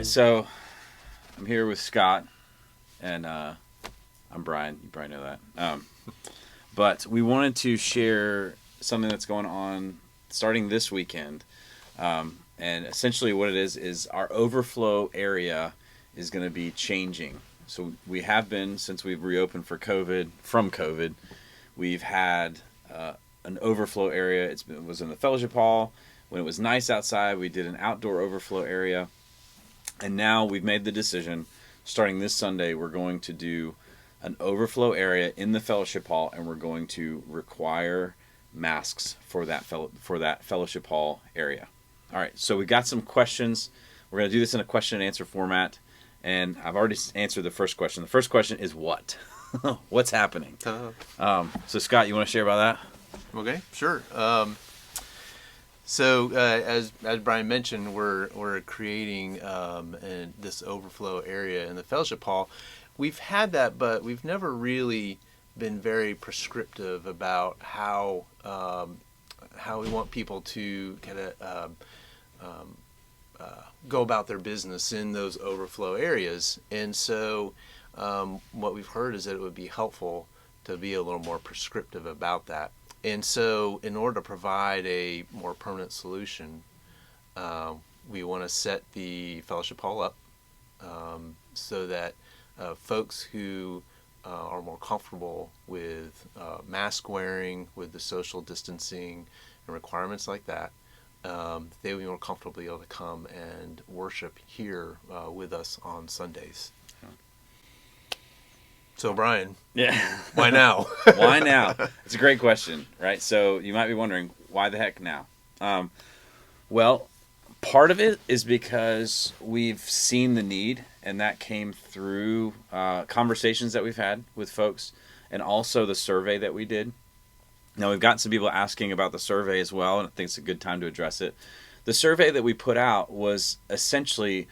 So I'm here with Scott, and I'm Brian. You probably know that. But we wanted to share something that's going on starting this weekend. And essentially, what it is our overflow area is going to be changing. So we have been, since we've reopened from COVID, we've had an overflow area. It was in the fellowship hall. When it was nice outside, we did an outdoor overflow area. And now we've made the decision, starting this Sunday, we're going to do an overflow area in the fellowship hall, and we're going to require masks for that fellowship hall area. All right, so we got some questions. We're going to do this in a question and answer format, and I've already answered the first question. The first question is what? What's happening? So Scott, you want to share about that? Okay, sure. So as Brian mentioned, we're creating this overflow area in the fellowship hall. We've had that, but we've never really been very prescriptive about how we want people to kind of go about their business in those overflow areas. And so what we've heard is that it would be helpful to be a little more prescriptive about that. And so in order to provide a more permanent solution, we want to set the fellowship hall up so that folks who are more comfortable with mask wearing, with the social distancing and requirements like that, they will be more comfortably able to come and worship here with us on Sundays. So Brian, why now? Why now? It's a great question, right? So you might be wondering, why the heck now? Well, part of it is because we've seen the need, and that came through conversations that we've had with folks, and also the survey that we did. Now, we've gotten some people asking about the survey as well, and I think it's a good time to address it. The survey that we put out was essentially,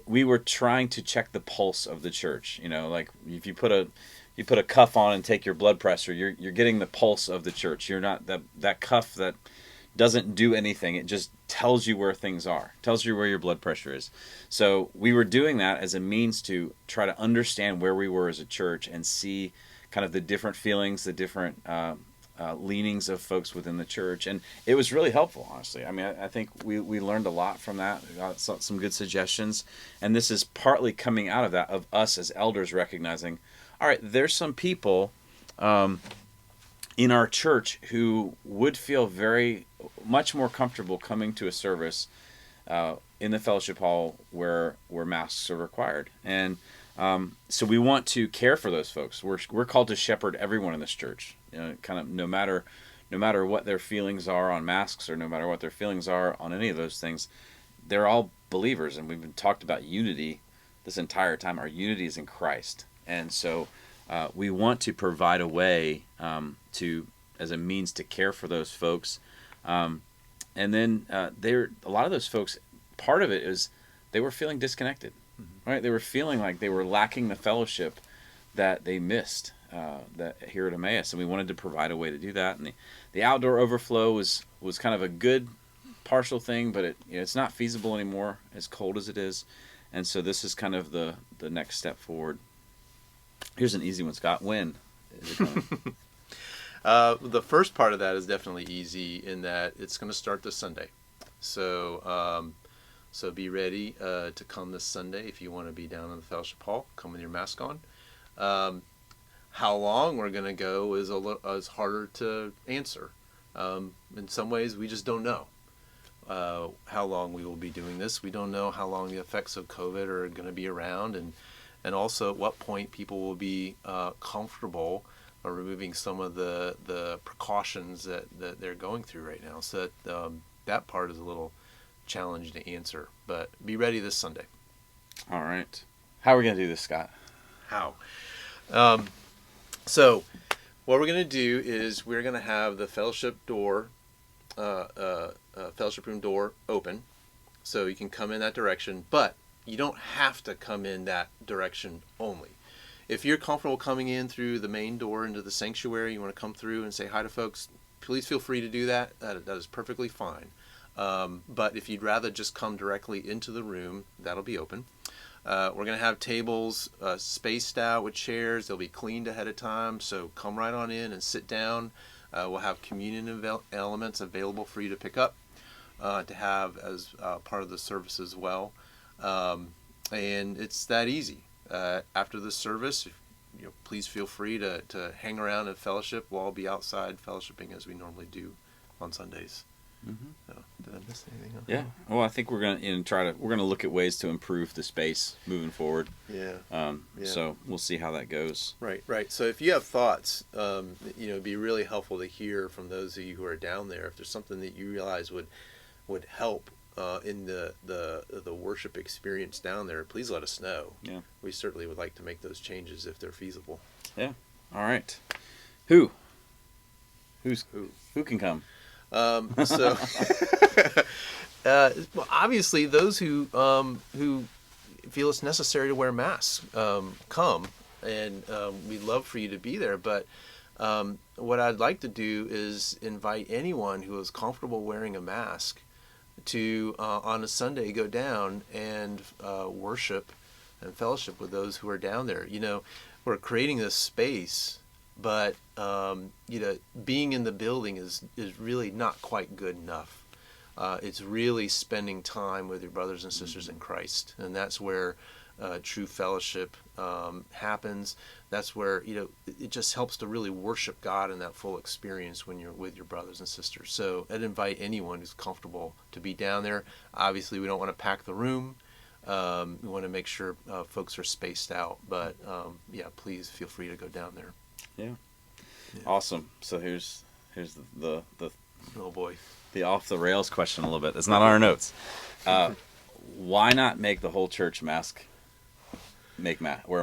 we were trying to check the pulse of the church. You know, like if you put a cuff on and take your blood pressure, you're getting the pulse of the church. You're not that cuff that doesn't do anything. It just tells you where things are, tells you where your blood pressure is. So we were doing that as a means to try to understand where we were as a church and see kind of the different feelings, the different leanings of folks within the church. And it was really helpful, honestly. I mean, I think we learned a lot from that. We got some good suggestions. And this is partly coming out of that, of us as elders recognizing, all right, there's some people in our church who would feel very much more comfortable coming to a service in the fellowship hall where masks are required. And so we want to care for those folks. We're called to shepherd everyone in this church. You know, kind of no matter what their feelings are on masks, or no matter what their feelings are on any of those things, they're all believers, and we've been talked about unity this entire time. Our unity is in Christ, and so we want to provide a way as a means to care for those folks. And then a lot of those folks, part of it is they were feeling disconnected, right? They were feeling like they were lacking the fellowship that they missed that here at Emmaus, and we wanted to provide a way to do that. And the outdoor overflow was kind of a good partial thing, but it's not feasible anymore, as cold as it is. And so this is kind of the next step forward. Here's an easy one, Scott. When is it coming? The first part of that is definitely easy in that it's going to start this Sunday. So be ready to come this Sunday if you want to be down in the fellowship hall. Come with your mask on. How long we're going to go is harder to answer. In some ways, we just don't know how long we will be doing this. We don't know how long the effects of COVID are going to be around, and also at what point people will be comfortable removing some of the precautions that they're going through right now. So that part is a little challenge to answer, but be ready this Sunday. All right. How are we going to do this, Scott? How? So what we're going to do is we're going to have the fellowship room door open, so you can come in that direction, but you don't have to come in that direction only. If you're comfortable coming in through the main door into the sanctuary, you want to come through and say hi to folks, please feel free to do that. That is perfectly fine. But if you'd rather just come directly into the room, that'll be open. We're going to have tables spaced out with chairs. They'll be cleaned ahead of time, so come right on in and sit down. We'll have communion elements available for you to pick up, to have as part of the service as well. And it's that easy. After the service, please feel free to hang around and fellowship. We'll all be outside fellowshipping as we normally do on Sundays. Mm-hmm. So, did I miss anything? Yeah. Well, I think we're gonna look at ways to improve the space moving forward. Yeah. So we'll see how that goes. Right. So if you have thoughts, it'd be really helpful to hear from those of you who are down there. If there's something that you realize would help in the worship experience down there, please let us know. Yeah. We certainly would like to make those changes if they're feasible. Yeah. All right. Who can come? Well, obviously, those who feel it's necessary to wear masks, come, and we'd love for you to be there. But what I'd like to do is invite anyone who is comfortable wearing a mask to, on a Sunday, go down and worship and fellowship with those who are down there. We're creating this space, but being in the building is really not quite good enough. It's really spending time with your brothers and sisters in Christ, and that's where true fellowship happens. That's where it just helps to really worship God in that full experience when you're with your brothers and sisters. So I'd invite anyone who's comfortable to be down there. Obviously, we don't want to pack the room. We want to make sure folks are spaced out, but please feel free to go down there. Yeah. Awesome. So here's the oh boy, the off the rails question a little bit. It's not on our notes. Why not make the whole church wear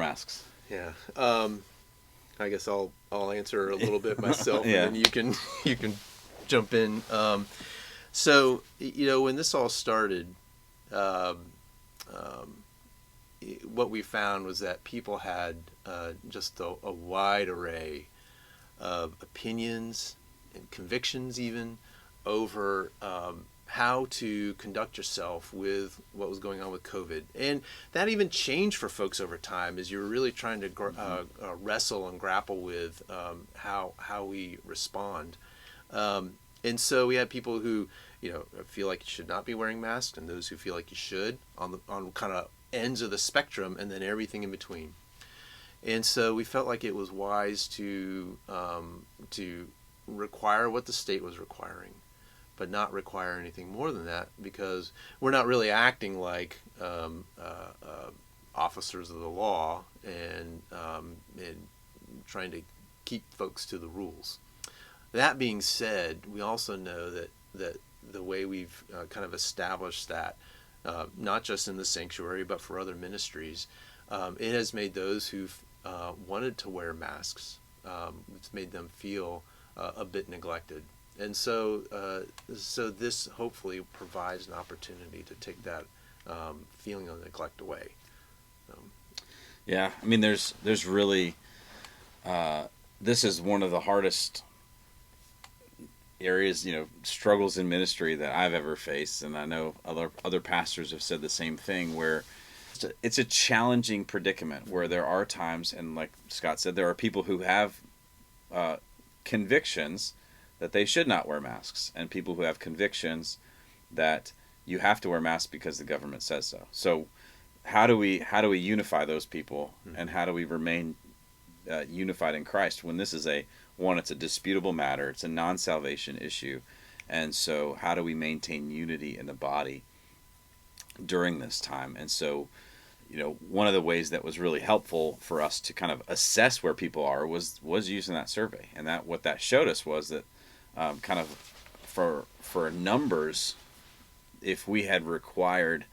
masks? Yeah. I guess I'll answer a little bit myself, Yeah. and then you can jump in. So when this all started, what we found was that people had just a wide array of opinions and convictions, even over how to conduct yourself with what was going on with COVID. And that even changed for folks over time as you were really trying to wrestle and grapple with how we respond. And so we had people who feel like you should not be wearing masks, and those who feel like you should, on kind of ends of the spectrum, and then everything in between. And so we felt like it was wise to require what the state was requiring, but not require anything more than that, because we're not really acting like officers of the law and trying to keep folks to the rules. That being said, we also know that the way we've kind of established that, not just in the sanctuary, but for other ministries, it has made those who've wanted to wear masks, it's made them feel a bit neglected. And so this hopefully provides an opportunity to take that feeling of neglect away. Yeah, I mean, there's really, this is one of the hardest areas, struggles in ministry that I've ever faced, and I know other pastors have said the same thing, where it's a challenging predicament where there are times, and like Scott said, there are people who have convictions that they should not wear masks, and people who have convictions that you have to wear masks because the government says so. So how do we unify those people, and how do we remain unified in Christ when this is it's a disputable matter, it's a non-salvation issue, and so how do we maintain unity in the body during this time? And so one of the ways that was really helpful for us to kind of assess where people are was using that survey, and that what that showed us was that kind of for numbers, if we had required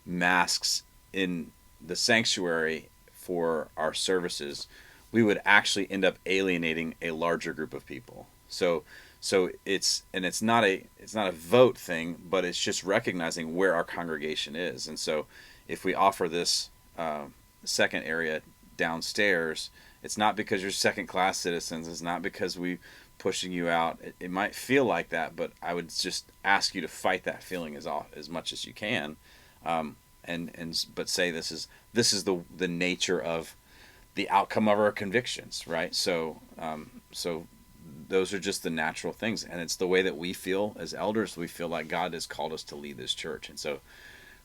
masks in the sanctuary for our services, we would actually end up alienating a larger group of people. So it's not a vote thing, but it's just recognizing where our congregation is. And so if we offer this second area downstairs It's not because you're second-class citizens. It's not because we pushing you out. It might feel like that, but I would just ask you to fight that feeling as much as you can, but say this is the nature of the outcome of our convictions, right? So those are just the natural things, and it's the way that we feel as elders. We feel like God has called us to lead this church, and so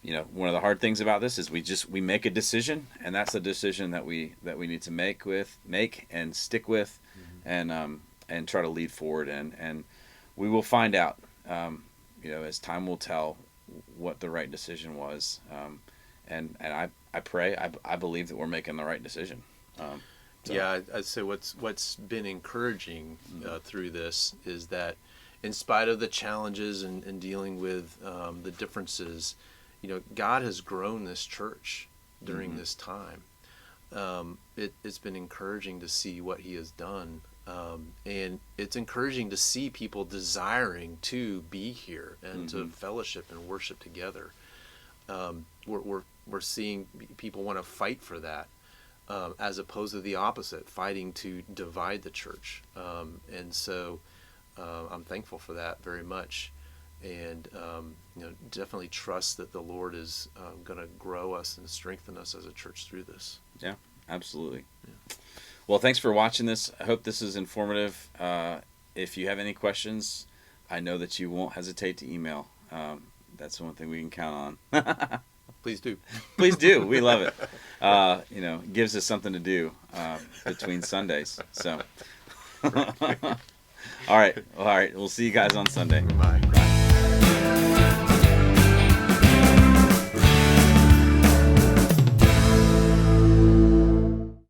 one of the hard things about this is we make a decision, and that's a decision that we need to make and stick with, and try to lead forward, and we will find out, as time will tell, what the right decision was, and I pray, I believe that we're making the right decision. Yeah, I'd say what's been encouraging through this is that, in spite of the challenges and dealing with the differences, God has grown this church during this time. It's been encouraging to see what He has done, and it's encouraging to see people desiring to be here and to fellowship and worship together. We're seeing people want to fight for that. As opposed to the opposite, fighting to divide the church. And so I'm thankful for that very much. And definitely trust that the Lord is going to grow us and strengthen us as a church through this. Yeah, absolutely. Yeah. Well, thanks for watching this. I hope this is informative. If you have any questions, I know that you won't hesitate to email. That's one thing we can count on. Please do. Please do. We love it. It gives us something to do between Sundays. So, all right. We'll see you guys on Sunday. Bye.